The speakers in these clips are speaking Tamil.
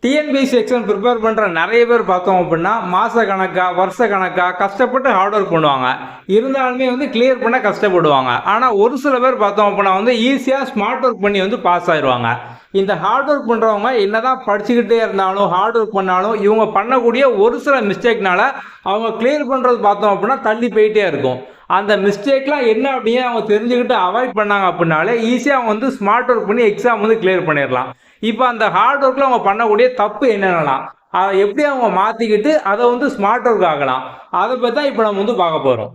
டிஎன்பிஎஸ்சி எக்ஸாம் ப்ரிப்பேர் பண்ணுற நிறைய பேர் பார்த்தோம் அப்படின்னா மாத கணக்காக வருஷ கணக்காக கஷ்டப்பட்டு ஹார்ட் ஒர்க் பண்ணுவாங்க. இருந்தாலுமே கிளியர் பண்ண கஷ்டப்படுவாங்க. ஆனால் ஒரு சில பேர் பார்த்தோம் அப்படின்னா ஈஸியாக ஸ்மார்ட் ஒர்க் பண்ணி பாஸ் ஆயிடுவாங்க. இந்த ஹார்ட் ஒர்க் பண்ணுறவங்க என்னதான் படிச்சுக்கிட்டே இருந்தாலும் ஹார்ட் ஒர்க் பண்ணாலும் இவங்க பண்ணக்கூடிய ஒரு சில மிஸ்டேக்னால அவங்க கிளியர் பண்ணுறது பார்த்தோம் அப்படின்னா தள்ளி போயிட்டே இருக்கும். அந்த மிஸ்டேக்லாம் என்ன அப்படின்னு அவங்க தெரிஞ்சுக்கிட்டு அவாய்ட் பண்ணாங்க அப்படின்னாலே ஈஸியாக அவங்க ஸ்மார்ட் ஒர்க் பண்ணி எக்ஸாம் கிளியர் பண்ணிடலாம். இப்போ அந்த ஹார்ட் ஒர்க்கில் அவங்க பண்ணக்கூடிய தப்பு என்னென்னலாம், அதை எப்படி அவங்க மாற்றிக்கிட்டு அதை ஸ்மார்ட் ஒர்க் ஆகலாம், அதை பற்றி தான் இப்போ நம்ம பார்க்க போகிறோம்.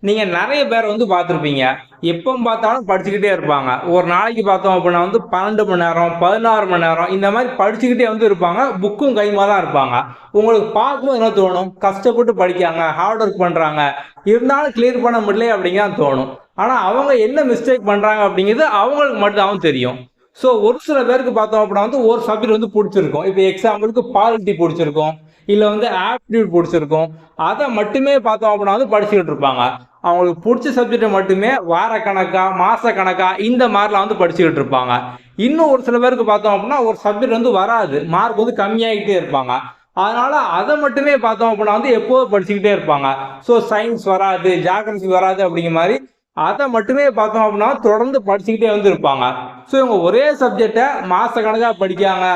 நீங்கள் நிறைய பேர் பார்த்துருப்பீங்க. எப்போ பார்த்தாலும் படிச்சுக்கிட்டே இருப்பாங்க. ஒரு நாளைக்கு பார்த்தோம் அப்படின்னா 12 மணி நேரம் 16 மணி நேரம் இந்த மாதிரி படிச்சுக்கிட்டே இருப்பாங்க. புக்கும் கைமா தான் இருப்பாங்க. உங்களுக்கு பார்க்கும்போது என்ன தோணும், கஷ்டப்பட்டு படிக்காங்க, ஹார்ட் ஒர்க் பண்ணுறாங்க, இருந்தாலும் கிளியர் பண்ண முடியல அப்படிங்கிறது தோணும். ஆனால் அவங்க என்ன மிஸ்டேக் பண்ணுறாங்க அப்படிங்கிறது அவங்களுக்கு மட்டும்தான் தெரியும். ஸோ ஒரு சில பேருக்கு பார்த்தோம் அப்படின்னா ஒரு சப்ஜெக்ட் பிடிச்சிருக்கும். இப்போ எக்ஸாம்பிளுக்கு பாலிட்டி பிடிச்சிருக்கும், இல்லை ஆப்டிடியூட் பிடிச்சிருக்கும். அதை மட்டுமே பார்த்தோம் அப்படின்னா படிச்சுக்கிட்டு இருப்பாங்க. அவங்களுக்கு பிடிச்ச சப்ஜெக்டை மட்டுமே வார கணக்கா மாச கணக்கா இந்த மாதிரிலாம் படிச்சுக்கிட்டு இருப்பாங்க. இன்னும் ஒரு சில பேருக்கு பார்த்தோம் அப்படின்னா ஒரு சப்ஜெக்ட் வராது, மார்க் கம்மியாகிட்டே இருப்பாங்க. அதனால அதை மட்டுமே பார்த்தோம் அப்படின்னா எப்போதும் படிச்சுக்கிட்டே இருப்பாங்க. ஸோ சயின்ஸ் வராது, ஜியாகிரபி வராது அப்படிங்கிற மாதிரி அதை மட்டுமே பார்த்தோம் அப்படின்னா தொடர்ந்து படிச்சுக்கிட்டே இருப்பாங்க. ஸோ இவங்க ஒரே சப்ஜெக்டை மாச கணக்காக படிக்காங்க,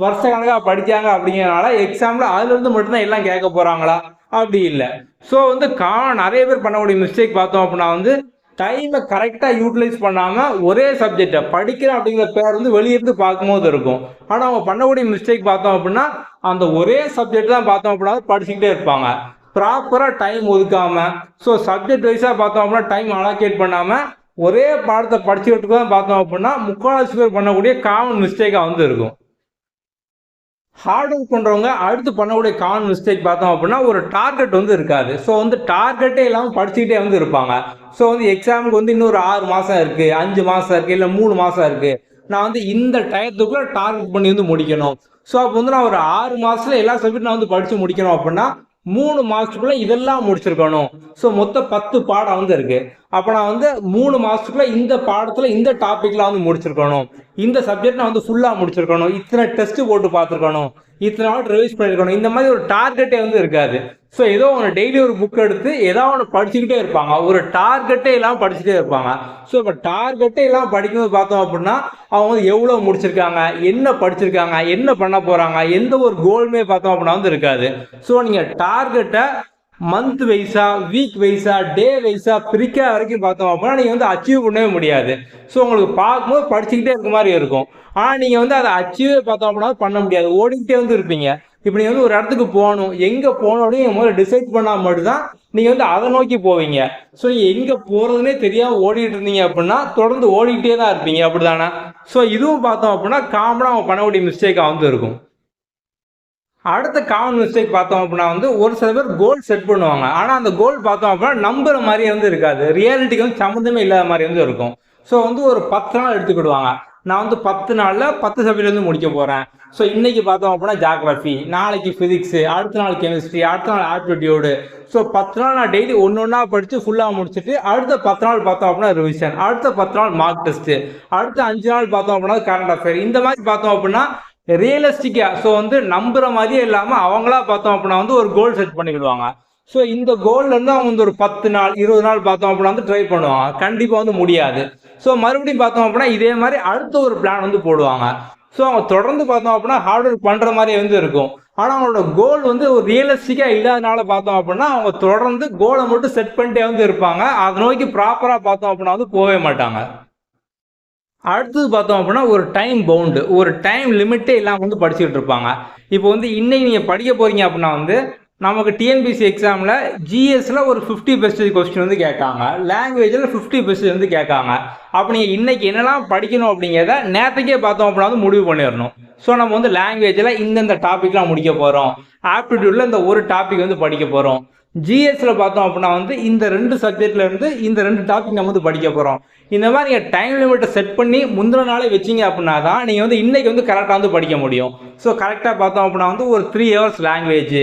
வருஷ கணக்காக படிக்காங்க அப்படிங்கிறனால எக்ஸாம்ல அதுல இருந்து மட்டும்தான் எல்லாம் கேட்க போறாங்களா? அப்படி இல்லை. ஸோ நிறைய பேர் பண்ணக்கூடிய மிஸ்டேக் பார்த்தோம் அப்படின்னா டைமை கரெக்டாக யூட்டிலைஸ் பண்ணாமல் ஒரே சப்ஜெக்டை படிக்கிறேன் அப்படிங்கிற பேர் வெளியிருந்து பார்க்கும்போது இருக்கும். ஆனால் அவங்க பண்ணக்கூடிய மிஸ்டேக் பார்த்தோம் அப்படின்னா அந்த ஒரே சப்ஜெக்ட் தான் பார்த்தோம் அப்படின்னா படிச்சுக்கிட்டே இருப்பாங்க. ப்ராப்பராக டைம் ஒதுக்காமல், ஸோ சப்ஜெக்ட் வைஸாக பார்த்தோம் அப்படின்னா டைம் அலோகேட் பண்ணாமல் ஒரே பாடத்தை படிச்சுக்கிட்டு தான் பார்த்தோம் அப்படின்னா முக்கால்வாசி பேர் பண்ணக்கூடிய காமன் மிஸ்டேக்காக இருக்கும். ஹார்ட் ஒர்க் பண்ணுறவங்க அடுத்து பண்ணக்கூடிய காமன் மிஸ்டேக் பார்த்தோம் அப்படின்னா ஒரு டார்கெட் இருக்காது. ஸோ டார்கெட்டே இல்லாமல் படிச்சுக்கிட்டே இருப்பாங்க. ஸோ எக்ஸாமுக்கு இன்னொரு 6 மாதம் இருக்குது, 5 மாதம் இருக்குது, இல்லை 3 மாதம் இருக்குது, நான் இந்த டயத்துக்குள்ளே டார்கெட் பண்ணி முடிக்கணும். ஸோ அப்போ நான் ஒரு 6 மாதத்தில் எல்லா சப்ஜெக்ட் நான் படித்து முடிக்கணும் அப்படின்னா 3 மாதத்துக்குள்ள இதெல்லாம் முடிச்சிருக்கணும். ஸோ மொத்தம் 10 பாடம் இருக்கு. அப்போ நான் 3 மாதத்துக்குள்ள இந்த பாடத்தில் இந்த டாபிக்ல முடிச்சிருக்கணும், இந்த சப்ஜெக்ட் நான் ஃபுல்லாக முடிச்சிருக்கணும், இத்தனை டெஸ்ட் போட்டு பார்த்துருக்கணும், இத்தனை நாள் ரிவைஸ் பண்ணியிருக்கணும். இந்த மாதிரி ஒரு டார்கெட்டே இருக்காது. ஸோ ஏதோ டெய்லி ஒரு புக் எடுத்து ஏதாவது ஒன்று படிச்சுக்கிட்டே இருப்பாங்க. ஒரு டார்கெட்டே இல்லாமல் படிச்சுட்டே இருப்பாங்க. ஸோ இப்போ டார்கெட்டே இல்லாமல் படிக்கும்போது பார்த்தோம் அப்படின்னா அவங்க எவ்வளோ முடிச்சிருக்காங்க, என்ன படிச்சிருக்காங்க, என்ன பண்ண போகிறாங்க, எந்த ஒரு கோலுமே பார்த்தோம் அப்படின்னா இருக்காது. ஸோ நீங்கள் டார்கெட்டை மந்த் வைஸா, வீக் வைஸா, டே வைஸா பிரிக்க வரைக்கும் பார்த்தோம் அப்படின்னா நீங்கள் அச்சீவ் பண்ணவே முடியாது. ஸோ உங்களுக்கு பார்க்கும்போது படிச்சுக்கிட்டே இருக்க மாதிரி இருக்கும். ஆனால் நீங்கள் அதை அச்சீவே பார்த்தோம் அப்படின்னா பண்ண முடியாது, ஓடிக்கிட்டே இருப்பீங்க. இப்போ நீங்கள் ஒரு இடத்துக்கு போகணும், எங்கே போகணும் அப்படின்னு முதல்ல டிசைட் பண்ணால் மட்டும்தான் நீங்கள் அதை நோக்கி போவீங்க. ஸோ நீங்கள் எங்கே போகிறதுனே தெரியாமல் ஓடிட்டு இருந்தீங்க அப்படின்னா தொடர்ந்து ஓடிக்கிட்டே தான் இருப்பீங்க, அப்படி தானே? ஸோ இதுவும் பார்த்தோம் அப்படின்னா காமனாக அவங்க பண்ணக்கூடிய மிஸ்டேக்காக இருக்கும். அடுத்த காமன் மிஸ்டேக் பார்த்தோம் அப்படின்னா ஒரு சில பேர் கோல் செட் பண்ணுவாங்க. ஆனால் அந்த கோல் பார்த்தோம் அப்படின்னா நம்புற மாதிரியே இருக்காது, ரியாலிட்டிக்கு சம்மந்தமே இல்லாத மாதிரி இருக்கும். ஸோ ஒரு 10 நாள் எடுத்துக்கிடுவாங்க. நான் 10 நாளில் 10 சப்ஜெக்ட் முடிக்க போகிறேன். ஸோ இன்னைக்கு பார்த்தோம் அப்படின்னா ஜியாகிரபி, நாளைக்கு ஃபிசிக்ஸு, அடுத்த நாள் கெமிஸ்ட்ரி, அடுத்த நாள் ஆப்டிடியூடு. ஸோ 10 நாள் நான் டெய்லி ஒன்றா படித்து ஃபுல்லாக முடிச்சுட்டு அடுத்த 10 நாள் பார்த்தோம் அப்படின்னா ரிவிஷன், அடுத்த 10 நாள் மார்க் டெஸ்ட்டு, அடுத்த 5 நாள் பார்த்தோம் அப்படின்னா கரண்ட் அஃபேர். இந்த மாதிரி பார்த்தோம் அப்படின்னா ரியலிஸ்டிக்காக, ஸோ நம்புற மாதிரியே இல்லாமல் அவங்களா பார்த்தோம் அப்படின்னா ஒரு கோல் செட் பண்ணிக்கிடுவாங்க. ஸோ இந்த கோல்லேருந்து அவங்க ஒரு 10 நாள் 20 நாள் பார்த்தோம் அப்படின்னா ட்ரை பண்ணுவாங்க. கண்டிப்பாக முடியாது. ஸோ மறுபடியும் பார்த்தோம் அப்படின்னா இதே மாதிரி அடுத்த ஒரு பிளான் போடுவாங்க. ஸோ அவங்க தொடர்ந்து பார்த்தோம் அப்படின்னா ஹார்ட் ஒர்க் பண்ணுற மாதிரி இருக்கும். ஆனால் அவங்களோட கோல் ஒரு ரியலிஸ்டிக்காக இல்லாதனால பார்த்தோம் அப்படின்னா அவங்க தொடர்ந்து கோலை மட்டும் செட் பண்ணிட்டே இருப்பாங்க. அதை நோக்கி ப்ராப்பராக பார்த்தோம் அப்படின்னா போகவே மாட்டாங்க. அடுத்தது பார்த்தோம் அப்படின்னா ஒரு டைம் பவுண்டு, ஒரு டைம் லிமிட்டே இல்லாமல் படிச்சுக்கிட்டு இருப்பாங்க. இப்போ இன்னைக்கு நீங்கள் படிக்க போகிறீங்க அப்படின்னா நமக்கு டிஎன்பிஎஸ்சி எக்ஸாமில் ஜிஎஸ்சில் ஒரு 50% கொஸ்டின் கேட்காங்க, லாங்குவேஜில் 50% கேட்காங்க. அப்போ நீங்கள் இன்றைக்கி என்னெல்லாம் படிக்கணும் அப்படிங்கிறத நேற்றுக்கே பார்த்தோம் அப்படின்னா முடிவு பண்ணிடணும். ஸோ நம்ம லாங்குவேஜில் இந்தந்த டாப்பிக்லாம் முடிக்க போகிறோம், ஆப்டிடியூடில் இந்த ஒரு டாபிக் படிக்க போகிறோம், ஜிஎஸ்ல பார்த்தோம் அப்படின்னா வந்து இந்த 2 சப்ஜெக்ட்ல இருந்து இந்த 2 டாபிக் நம்ம வந்து படிக்க போகிறோம். இந்த மாதிரி நீங்கள் டைம் லிமிட்டை செட் பண்ணி முந்தின நாளே வச்சிங்க அப்படின்னா தான் நீங்கள் வந்து இன்றைக்கி வந்து கரெக்டாக வந்து படிக்க முடியும். ஸோ கரெக்டாக பார்த்தோம் அப்படின்னா வந்து ஒரு 3 ஹவர்ஸ் லாங்குவேஜ்,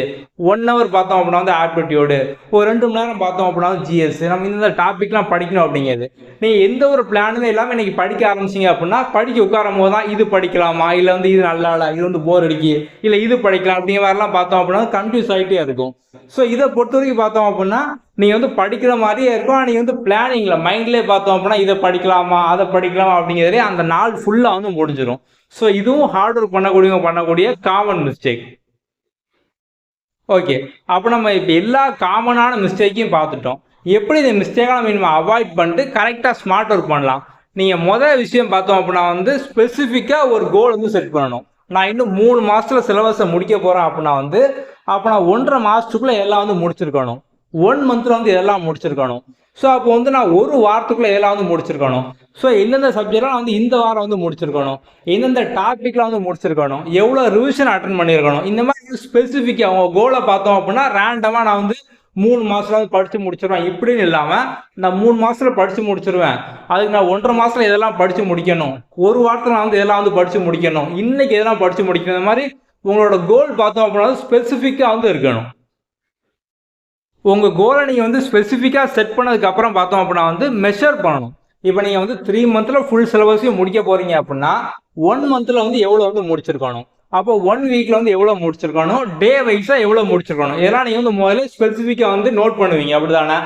1 ஹவர் பார்த்தோம் அப்படின்னா வந்து ஆப்டிடியூடு, ஒரு 2 மணி நேரம் பார்த்தோம் அப்படின்னா வந்து ஜிஎஸ், நம்ம இந்த டாபிக்லாம் படிக்கணும் அப்படிங்கிறது. நீங்கள் எந்த ஒரு பிளானுமே எல்லாமே இன்றைக்கி படிக்க ஆரம்பிச்சிங்க அப்படின்னா படிக்க உட்காரும் போது தான் இது படிக்கலாமா, இல்லை வந்து இது நல்லா இல்லை, இது வந்து போர் அடிக்கி, இல்லை இது படிக்கலாம் அப்படிங்கிற மாதிரிலாம் பார்த்தோம் அப்படின்னா கன்ஃபியூஸ் ஆகிட்டே இருக்கும். ஸோ இதை பொறுத்த வரைக்கும் பார்த்தோம் அப்படின்னா நீங்கள் வந்து படிக்கிற மாதிரியே இருக்கும். நீங்கள் வந்து பிளானிங்கில் மைண்ட்லேயே பார்த்தோம் அப்படின்னா இதை படிக்கலாமா அதை படிக்கலாமா அப்படிங்கிறதே அந்த நாள் ஃபுல்லாக வந்து முடிஞ்சிடும். ஸோ இதுவும் ஹார்ட் ஒர்க் பண்ணக்கூடிய காமன் மிஸ்டேக். ஓகே, அப்போ நம்ம இப்போ எல்லா காமனான மிஸ்டேக்கையும் பார்த்துட்டோம். எப்படி இந்த மிஸ்டேக்காக நம்ம அவாய்ட் பண்ணிட்டு கரெக்டாக ஸ்மார்ட் ஒர்க் பண்ணலாம். நீங்கள் முதல் விஷயம் பார்த்தோம் அப்படின்னா வந்து ஸ்பெசிஃபிக்காக ஒரு கோல் வந்து செட் பண்ணணும். நான் இன்னும் 3 மாதத்தில் சிலபஸை முடிக்க போகிறேன் அப்படின்னா வந்து அப்போ நான் 1.5 மாதத்துக்குள்ளே எல்லாம் வந்து முடிச்சிருக்கணும். 1 மந்தில் வந்து எல்லாம் முடிச்சிருக்கணும். ஸோ அப்போ வந்து நான் 1 வாரத்துக்குள்ளே எல்லாம் வந்து முடிச்சிருக்கணும். ஸோ எந்தெந்த சப்ஜெக்ட்லாம் வந்து இந்த வாரம் வந்து முடிச்சிருக்கணும், எந்தெந்த டாப்பிக்லாம் வந்து முடிச்சிருக்கணும், எவ்வளோ ரிவிஷன் அட்டன் பண்ணியிருக்கணும். இந்த மாதிரி ஸ்பெசிஃபிக்காக அவங்க கோலை பார்த்தோம் அப்படின்னா ரேண்டமாக நான் வந்து 3 மாதத்துல வந்து படித்து முடிச்சிருவேன் இப்படின்னு இல்லாமல் நான் 3 மாதத்தில் படித்து முடிச்சிருவேன், அதுக்கு நான் 1.5 மாதத்தில் இதெல்லாம் படித்து முடிக்கணும், 1 வாரத்தில் நான் வந்து இதெல்லாம் வந்து படித்து முடிக்கணும், இன்னைக்கு இதெல்லாம் படித்து முடிக்கணும். இந்த மாதிரி உங்களோட கோல் பார்த்தோம் அப்படின்னா ஸ்பெசிஃபிக்காக வந்து இருக்கணும். உங்கள் கோலை நீங்கள் வந்து ஸ்பெசிஃபிக்காக செட் பண்ணதுக்கப்புறம் பார்த்தோம் அப்படின்னா வந்து மெஷர் பண்ணணும். இப்போ நீங்கள் வந்து 3 மந்தில் ஃபுல் சிலபஸையும் முடிக்க போகிறீங்க அப்படின்னா 1 மந்தில் வந்து எவ்வளோ வந்து முடிச்சிருக்கணும், அப்போ 1 வீக்கில் வந்து எவ்வளோ முடிச்சிருக்கணும், டே வைஸாக எவ்வளோ முடிச்சிருக்கணும், இதெல்லாம் நீங்கள் வந்து முதல்ல ஸ்பெசிஃபிக்காக வந்து நோட் பண்ணுவீங்க அப்படி தானே.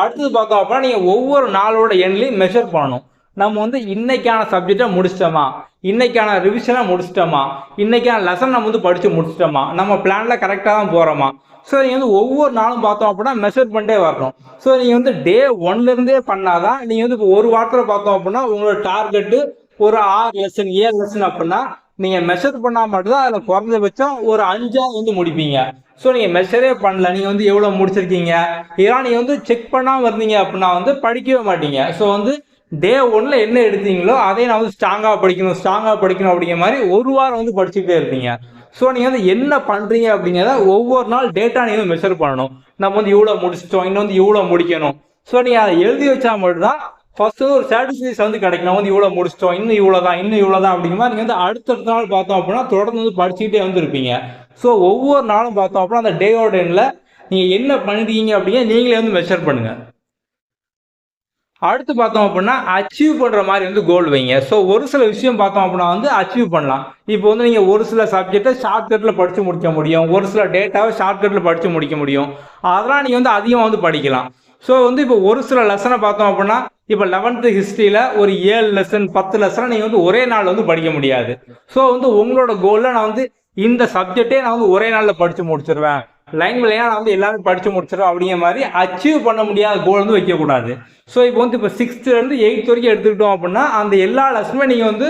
அடுத்தது பார்த்தோம் அப்படின்னா நீங்கள் ஒவ்வொரு நாளோட எண்ட்லையும் மெஷர் பண்ணணும். நம்ம வந்து இன்னைக்கான சப்ஜெக்டை முடிச்சிட்டோமா, இன்னைக்கான ரிவிஷனை முடிச்சிட்டோமா, இன்னைக்கான லெசன் நம்ம வந்து படித்து முடிச்சிட்டோமா, நம்ம பிளானில் கரெக்டாக தான் போகிறோமா. ஸோ நீங்கள் வந்து ஒவ்வொரு நாளும் பார்த்தோம் அப்படின்னா மெஷர் பண்ணிட்டே வரணும். ஸோ நீங்கள் வந்து டே 1லேருந்தே பண்ணாதான் நீங்கள் வந்து இப்போ ஒரு வாரத்தில் பார்த்தோம் அப்படின்னா உங்களோட டார்கெட்டு ஒரு 6 லெசன் 7 லெசன் அப்படின்னா நீங்கள் மெஷர் பண்ணால் மட்டும்தான் அதில் குறைஞ்சபட்சம் ஒரு 5 வந்து முடிப்பீங்க. ஸோ நீங்கள் மெஷரே பண்ணல, நீங்கள் வந்து எவ்வளோ முடிச்சிருக்கீங்க இதெல்லாம் நீங்கள் வந்து செக் பண்ணாமல் இருந்தீங்க அப்படின்னா வந்து படிக்கவே மாட்டீங்க. ஸோ வந்து டே 1ல் என்ன எடுத்தீங்களோ அதே நான் வந்து ஸ்ட்ராங்காக படிக்கணும் அப்படிங்கிற மாதிரி ஒரு வாரம் வந்து படிச்சுக்கிட்டே இருப்பீங்க. ஸோ நீங்கள் வந்து என்ன பண்ணுறீங்க அப்படிங்கிறத ஒவ்வொரு நாள் டேட்டா நீங்கள் வந்து மெஷர் பண்ணணும். நம்ம வந்து இவ்வளோ முடிச்சிட்டோம், இன்னும் வந்து இவ்வளோ முடிக்கணும். ஸோ நீங்கள் அதை எழுதி வச்சா மட்டும்தான் ஃபர்ஸ்ட் ஒரு சாட்டிஸ்ஃபேக்ஷன் வந்து கிடைக்கும். நம்ம வந்து இவ்வளோ முடிச்சிட்டோம், இன்னும் இவ்வளோ தான் அப்படிங்கிற மாதிரி நீங்கள் வந்து அடுத்தடுத்த நாள் பார்த்தோம் அப்படின்னா தொடர்ந்து வந்து படிச்சுக்கிட்டே வந்து இருப்பீங்க. ஸோ ஒவ்வொரு நாளும் பார்த்தோம் அப்படின்னா அந்த டேயோட எண்ணில் நீங்கள் என்ன பண்ணிருக்கீங்க அப்படிங்கிற நீங்களே வந்து மெஷர் பண்ணுங்கள். அடுத்து பார்த்தோம் அப்படின்னா அச்சீவ் பண்ணுற மாதிரி வந்து கோல் வைங்க. ஸோ ஒரு சில விஷயம் பார்த்தோம் அப்படின்னா வந்து அச்சீவ் பண்ணலாம். இப்போ வந்து நீங்கள் ஒரு சில சப்ஜெக்டை ஷார்ட்கட்டில் படித்து முடிக்க முடியும், ஒரு சில டேட்டாவை ஷார்ட்கட்டில் படித்து முடிக்க முடியும், அதெல்லாம் நீங்கள் வந்து அதிகமாக வந்து படிக்கலாம். ஸோ வந்து இப்போ ஒரு சில லெசனை பார்த்தோம் அப்படின்னா இப்போ 11th ஹிஸ்ட்ரியில் ஒரு 7 லெசன் 10 லெசனை நீங்கள் வந்து ஒரே நாள் வந்து படிக்க முடியாது. ஸோ வந்து உங்களோட கோலில் நான் வந்து இந்த சப்ஜெக்டே நான் வந்து ஒரே நாளில் படித்து முடிச்சிருவேன், லைன் வழியாக நான் வந்து எல்லாமே படித்து முடிச்சிடுவேன் அப்படிங்கிற மாதிரி அச்சீவ் பண்ண முடியாத கோல் வந்து வைக்கக்கூடாது. ஸோ இப்போ வந்து இப்போ 6th-லேருந்து 8th வரைக்கும் எடுத்துக்கிட்டோம் அப்படின்னா அந்த எல்லா லெசனுமே நீங்கள் வந்து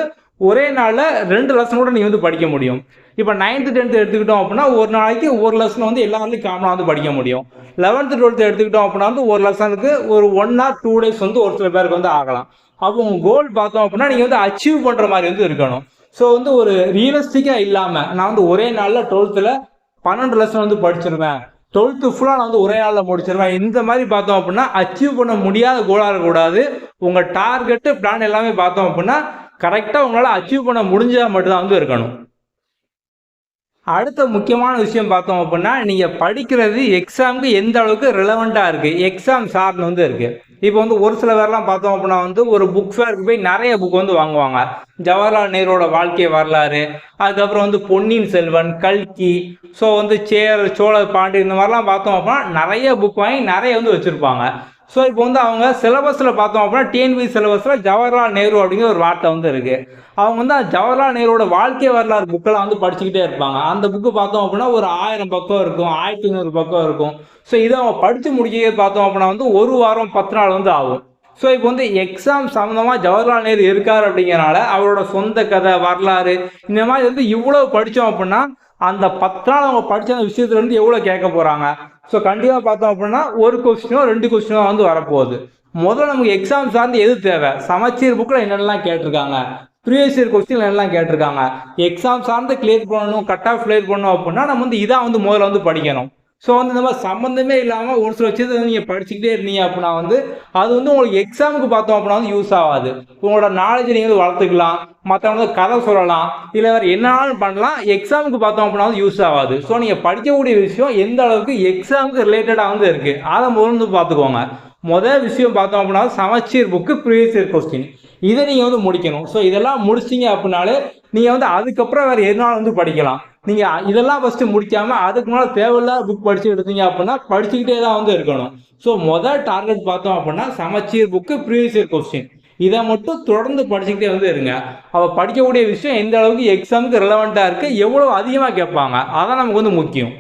ஒரே நாளில் 2 லெசன் கூட நீங்கள் வந்து படிக்க முடியும். இப்போ 9th 10th எடுத்துக்கிட்டோம் அப்படின்னா ஒரு நாளைக்கு ஒரு லெசன் வந்து எல்லா நாளைக்கும் காமனாக வந்து படிக்க முடியும். 11th 12th எடுத்துக்கிட்டோம் அப்படின்னா வந்து ஒரு லெசனுக்கு ஒரு 1 or 2 days வந்து ஒரு சில பேருக்கு வந்து ஆகலாம். அப்போ உங்கள் கோல் பார்த்தோம் அப்படின்னா நீங்கள் வந்து அச்சீவ் பண்ணுற மாதிரி வந்து இருக்கணும். ஸோ வந்து ஒரு ரியலிஸ்டிக்காக இல்லாமல் நான் வந்து ஒரே நாளில் 12th 12 லெசன் வந்து படிச்சிருவேன், 12th ஃபுல்லாக நான் வந்து ஒரே நாளில் முடிச்சிருவேன், இந்த மாதிரி பார்த்தோம் அப்படின்னா அச்சீவ் பண்ண முடியாத கோலாக இருக்கக்கூடாது. உங்கள் டார்கெட்டு பிளான் எல்லாமே பார்த்தோம் அப்படின்னா கரெக்டாக உங்களால் அச்சீவ் பண்ண முடிஞ்சால் மட்டும்தான் வந்து இருக்கணும். அடுத்த முக்கியமான விஷயம் பார்த்தோம் அப்படின்னா நீங்கள் படிக்கிறது எக்ஸாமுக்கு எந்த அளவுக்கு ரிலவெண்ட்டாக இருக்குது, எக்ஸாம் சார்னு வந்து இருக்குது. இப்போ வந்து ஒரு சில பேர்லாம் பார்த்தோம் அப்படின்னா வந்து ஒரு புக் ஃபேருக்கு போய் நிறைய புக் வந்து வாங்குவாங்க. ஜவஹர்லால் நேருவோட வாழ்க்கை வரலாறு, அதுக்கப்புறம் வந்து பொன்னியின் செல்வன், கல்கி, ஸோ வந்து சோழ பாண்டி, இந்த மாதிரிலாம் பார்த்தோம் அப்படின்னா நிறைய புக் வாங்கி நிறைய வந்து வச்சுருப்பாங்க. ஸோ இப்போ வந்து அவங்க சிலபஸில் பார்த்தோம் அப்படின்னா டிஎன்பிஎஸ்சி சிலபஸில் ஜவஹர்லால் நேரு அப்படிங்கிற ஒரு வார்த்தை வந்து இருக்குது. அவங்க வந்து ஜவஹர்லால் நேருவோட வாழ்க்கை வரலாறு புக்கெல்லாம் வந்து படிச்சுக்கிட்டே இருப்பாங்க. அந்த புக்கு பார்த்தோம் அப்படின்னா ஒரு 1000 பக்கம் இருக்கும், 1500 பக்கம் இருக்கும். ஸோ இதை அவங்க படித்து முடிக்கவே பார்த்தோம் அப்படின்னா வந்து ஒரு வாரம் 10 நாள் வந்து ஆகும். ஸோ இப்போ வந்து எக்ஸாம் சம்மந்தமாக ஜவஹர்லால் நேரு இருக்கார் அப்படிங்கிறனால அவரோட சொந்த கதை வரலாறு இந்த மாதிரி வந்து இவ்வளோ படித்தோம் அப்படின்னா அந்த 10 நாள் அவங்க படித்த அந்த விஷயத்துலேருந்து எவ்வளோ கேட்க போகிறாங்க. ஸோ கண்டிப்பாக பார்த்தோம் அப்படின்னா ஒரு கொஸ்டினோ 2 கொஸ்டினோ வந்து வரப்போகுது. முதல்ல நமக்கு எக்ஸாம் சார்ந்து எது தேவை, சமச்சீர் புக்கில் என்னென்னலாம் கேட்டிருக்காங்க, ப்ரீவியஸ் இயர் கொஸ்டின் என்னெல்லாம் கேட்டிருக்காங்க, எக்ஸாம் சார்ந்து கிளியர் பண்ணணும், கட் ஆஃப் கிளியர் பண்ணணும் அப்படின்னா நம்ம வந்து இதான் வந்து முதல்ல வந்து படிக்கணும். ஸோ வந்து இந்த மாதிரி சம்மந்தமே இல்லாமல் ஒரு சில விஷயத்தை நீங்கள் படிச்சுக்கிட்டே இருந்தீங்க அப்படின்னா வந்து அது வந்து உங்களுக்கு எக்ஸாமுக்கு பார்த்தோம் அப்படின்னா வந்து யூஸ் ஆகாது. உங்களோட நாலேஜை நீங்கள் வந்து வளர்த்துக்கலாம், மற்றவங்க கதை சொல்லலாம், இல்லை வேறு என்னன்னாலும் பண்ணலாம். எக்ஸாமுக்கு பார்த்தோம் அப்படின்னா வந்து யூஸ் ஆகாது. ஸோ நீங்கள் படிக்கக்கூடிய விஷயம் எந்த அளவுக்கு எக்ஸாமுக்கு ரிலேட்டடாக வந்து இருக்குது அதை முதல்ல பார்த்துக்கோங்க. முதல் விஷயம் பார்த்தோம் அப்படின்னா சமச்சீர் புக்கு ப்ரீவியஸ் இயர் கொஸ்டின் இதை நீங்கள் வந்து முடிக்கணும். ஸோ இதெல்லாம் முடிச்சிங்க அப்படின்னாலே நீங்கள் வந்து அதுக்கப்புறம் வேறு எதனாலும் வந்து படிக்கலாம். நீங்கள் இதெல்லாம் ஃபஸ்ட்டு முடிக்காமல் அதுக்கு மேலே தேவையில்லாத புக் படித்து எடுத்தீங்க அப்படின்னா படிச்சுக்கிட்டே தான் வந்து இருக்கணும். ஸோ முதல் டார்கெட் பார்த்தோம் அப்படின்னா சமச்சீர் புக்கு ப்ரீவியஸ் இயர் கொஸ்டின் இதை மட்டும் தொடர்ந்து படிச்சுக்கிட்டே வந்து இருங்க. அவள் படிக்கக்கூடிய விஷயம் எந்த அளவுக்கு எக்ஸாமுக்கு ரிலவெண்ட்டாக இருக்குது, எவ்வளோ அதிகமாக கேட்பாங்க, அதான் நமக்கு வந்து முக்கியம்.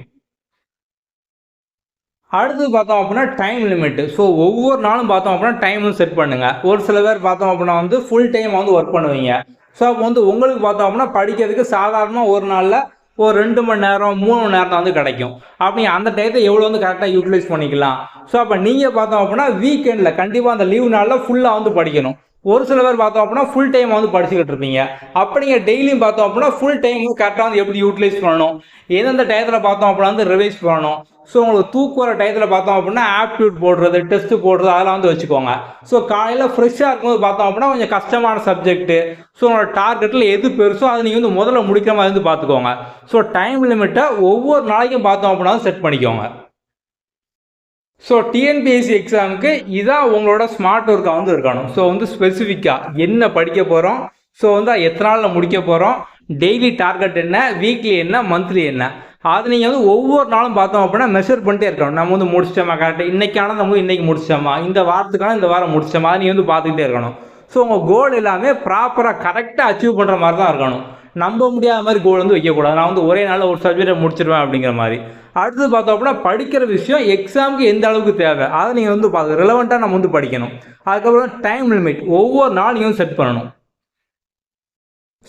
அடுத்து பார்த்தோம் அப்படின்னா டைம் லிமிட்டு. ஸோ ஒவ்வொரு நாளும் பார்த்தோம் அப்படின்னா டைம் செட் பண்ணுங்கள். ஒரு சில பேர் பார்த்தோம் அப்படின்னா வந்து ஃபுல் டைம் வந்து ஒர்க் பண்ணுவீங்க. ஸோ அப்போ வந்து உங்களுக்கு பார்த்தோம் அப்படின்னா படிக்கிறதுக்கு சாதாரணமாக ஒரு நாளில் ஒரு 2 மணி நேரம் 3 மணி நேரம் தான் வந்து கிடைக்கும். அப்படி அந்த டயத்தை எவ்வளோ வந்து கரெக்டாக யூட்டிலைஸ் பண்ணிக்கலாம். ஸோ அப்போ நீங்கள் பார்த்தோம் அப்படின்னா வீக்கெண்டில் கண்டிப்பாக அந்த லீவ் நாளில் ஃபுல்லாக வந்து படிக்கணும். ஒரு சில பேர் பார்த்தோம் அப்படின்னா ஃபுல் டைம் வந்து படிச்சுக்கிட்டு இருப்பீங்க. அப்போ நீங்கள் டெய்லியும் பார்த்தோம் அப்படின்னா ஃபுல் டைம் வந்து கரெக்டாக வந்து எப்படி யூட்டிலைஸ் பண்ணணும், எந்தெந்த டயத்தில் பார்த்தோம் அப்படின்னா வந்து ரிவைஸ் பண்ணணும். ஸோ உங்களுக்கு தூக்கு வர டயத்தில் பார்த்தோம் அப்படின்னா ஆப்டியூட் போடுறது, டெஸ்ட்டு போடுறது அதெல்லாம் வந்து வச்சுக்கோங்க. ஸோ காலையில் ஃப்ரெஷ்ஷாக இருக்கும்போது பார்த்தோம் அப்படின்னா கொஞ்சம் கஷ்டமான சப்ஜெக்ட்டு, ஸோ உங்களோட டார்கெட்டில் எது பெருசோ அதை நீங்கள் வந்து முதல்ல முடிக்கிற மாதிரி வந்து பார்த்துக்கோங்க. ஸோ டைம் லிமிட்டை ஒவ்வொரு நாளைக்கும் பார்த்தோம் அப்படின்னா செட் பண்ணிக்கோங்க. ஸோ டிஎன்பிஎஸ்சி எக்ஸாமுக்கு இதான் உங்களோட ஸ்மார்ட் ஒர்க்காக வந்து இருக்கணும். ஸோ வந்து ஸ்பெசிஃபிக்காக என்ன படிக்க போகிறோம், ஸோ வந்து எத்தனை நாளில் முடிக்க போகிறோம், டெய்லி டார்கெட் என்ன, வீக்லி என்ன, மந்த்லி என்ன, அது நீங்கள் வந்து ஒவ்வொரு நாளும் பார்த்தோம் அப்படின்னா மெஷர் பண்ணிட்டே இருக்கணும். நம்ம வந்து முடிச்சிட்டோமா கரெக்டாக, இன்றைக்கான நம்ம இன்றைக்கி முடிச்சிட்டோமா, இந்த வாரத்துக்கான இந்த வாரம் முடிச்சிட்டோமா, அதை நீங்கள் வந்து பார்த்துக்கிட்டே இருக்கணும். ஸோ உங்கள் கோல் எல்லாமே ப்ராப்பராக கரெக்டாக அச்சீவ் பண்ணுற மாதிரி தான் இருக்கணும். நம்ப முடியாத மாதிரி கோல் வந்து வைக்கக்கூடாது. நான் வந்து ஒரே நாளில் ஒரு சப்ஜெக்டை முடிச்சிடுவேன் அப்படிங்கிற மாதிரி. அடுத்து பார்த்தோம் அப்படின்னா படிக்கிற விஷயம் எக்ஸாமுக்கு எந்த அளவுக்கு தேவை அதை நீங்கள் வந்து ரிலவெண்ட்டாக நம்ம வந்து படிக்கணும். அதுக்கப்புறம் டைம் லிமிட் ஒவ்வொரு நாள் நீங்கள் வந்து செட் பண்ணணும்.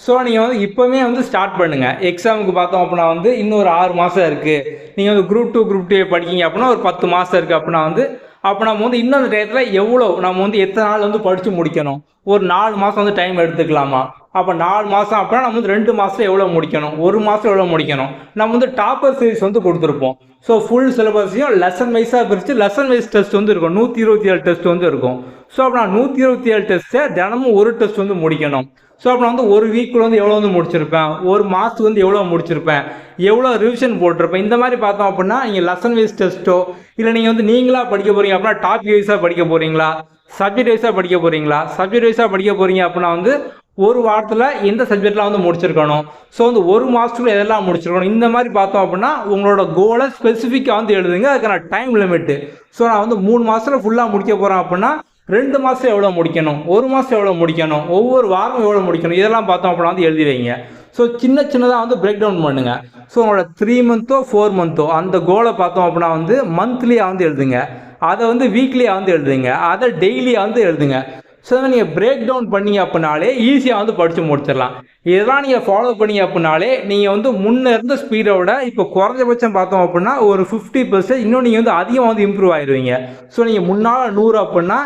ஸோ நீங்கள் வந்து இப்போவே வந்து ஸ்டார்ட் பண்ணுங்கள். எக்ஸாமுக்கு பார்த்தோம் அப்படின்னா வந்து இன்னும் ஒரு 6 மாதம் இருக்குது. நீங்கள் வந்து குரூப் 2 படிக்கிங்க அப்படின்னா ஒரு 10 மாதம் இருக்குது. அப்படின்னா வந்து அப்போ நம்ம வந்து இன்னும் அந்த டயத்தில் எவ்வளோ நம்ம வந்து எத்தனை நாள் வந்து படித்து முடிக்கணும், ஒரு 4 மாதம் வந்து டைம் எடுத்துக்கலாமா, அப்போ 4 மாதம் அப்படின்னா நம்ம வந்து 2 மாதத்தில் எவ்வளோ முடிக்கணும், 1 மாதம் எவ்வளோ முடிக்கணும். நம்ம வந்து டாப்பர் சீரிஸ் வந்து கொடுத்துருப்போம். ஸோ ஃபுல் சிலபஸையும் லெசன் வைஸாக பிரித்து லெசன் வைஸ் டெஸ்ட் வந்து இருக்கும். 127 டெஸ்ட் வந்து இருக்கும். ஸோ அப்போ நான் 127 டெஸ்ட்டை தினமும் ஒரு டெஸ்ட் வந்து முடிக்கணும். ஸோ அப்போ வந்து ஒரு வீக்கில் வந்து எவ்வளோ வந்து முடிச்சிருப்பேன், ஒரு மாதத்துக்கு வந்து எவ்வளோ முடிச்சிருப்பேன், எவ்வளோ ரிவிஷன் போட்டிருப்பேன். இந்த மாதிரி பார்த்தோம் அப்படின்னா நீங்கள் லெசன் வைஸ் டெஸ்ட்டோ இல்லை நீங்கள் வந்து நீங்களாக படிக்க போகிறீங்க அப்படின்னா டாபிக் வைஸாக படிக்க போகிறீங்களா, சப்ஜெக்ட் வைஸாக படிக்க போகிறீங்களா, சப்ஜெக்ட் வைஸாக படிக்க போகிறீங்க அப்படின்னா வந்து ஒரு வாரத்தில் எந்த சப்ஜெக்ட்லாம் வந்து முடிச்சிருக்கணும், ஸோ வந்து ஒரு மாதத்துக்குள்ள எதெல்லாம் முடிச்சிருக்கணும். இந்த மாதிரி பார்த்தோம் அப்படின்னா உங்களோட கோலை ஸ்பெசிஃபிக்காக வந்து எழுதுங்க. அதுக்கான டைம் லிமிட்டு. ஸோ நான் வந்து 3 மாதத்தில் ஃபுல்லாக முடிக்க போகிறேன் அப்படின்னா 2 மாதம் எவ்வளோ முடிக்கணும், 1 மாதம் எவ்வளோ முடிக்கணும், ஒவ்வொரு வாரம் எவ்வளோ முடிக்கணும், இதெல்லாம் பார்த்தோம் அப்படின்னா வந்து எழுதி வைங்க. ஸோ சின்னதாக வந்து பிரேக் டவுன் பண்ணுங்கள். ஸோ உங்களோட 3 மந்த்தோ 4 மந்த்தோ அந்த கோலை பார்த்தோம் அப்படின்னா வந்து மந்த்லியாக வந்து எழுதுங்க, அதை வந்து வீக்லியாக வந்து எழுதுங்க, அதை டெய்லியாக வந்து எழுதுங்க. ஸோ நீங்கள் பிரேக் டவுன் பண்ணீங்க அப்படின்னாலே ஈஸியாக வந்து படித்து முடிச்சிடலாம். இதெல்லாம் நீங்கள் ஃபாலோ பண்ணீங்க அப்படின்னாலே நீங்கள் வந்து முன்னே இருந்த ஸ்பீடை விட இப்போ குறைஞ்சபட்சம் பார்த்தோம் அப்படின்னா ஒரு 50% இன்னும் நீங்கள் வந்து அதிகம் வந்து இம்ப்ரூவ் ஆயிடுவீங்க. ஸோ நீங்கள் முன்னால் 100 அப்படின்னா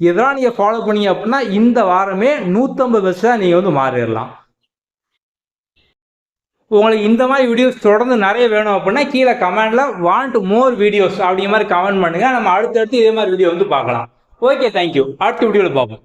இதெல்லாம் நீங்கள் ஃபாலோ பண்ணீங்க அப்படின்னா இந்த வாரமே 150% நீங்கள் வந்து மாறிடலாம். உங்களுக்கு இந்த மாதிரி வீடியோஸ் தொடர்ந்து நிறைய வேணும் அப்படின்னா கீழே கமெண்டில் வாண்ட் மோர் வீடியோஸ் அப்படிங்கிற மாதிரி கமெண்ட் பண்ணுங்கள். நம்ம அடுத்தடுத்து இதே மாதிரி வீடியோ வந்து பார்க்கலாம். Okay, thank you. அடுத்த வீடியோவில் பார்ப்போம்.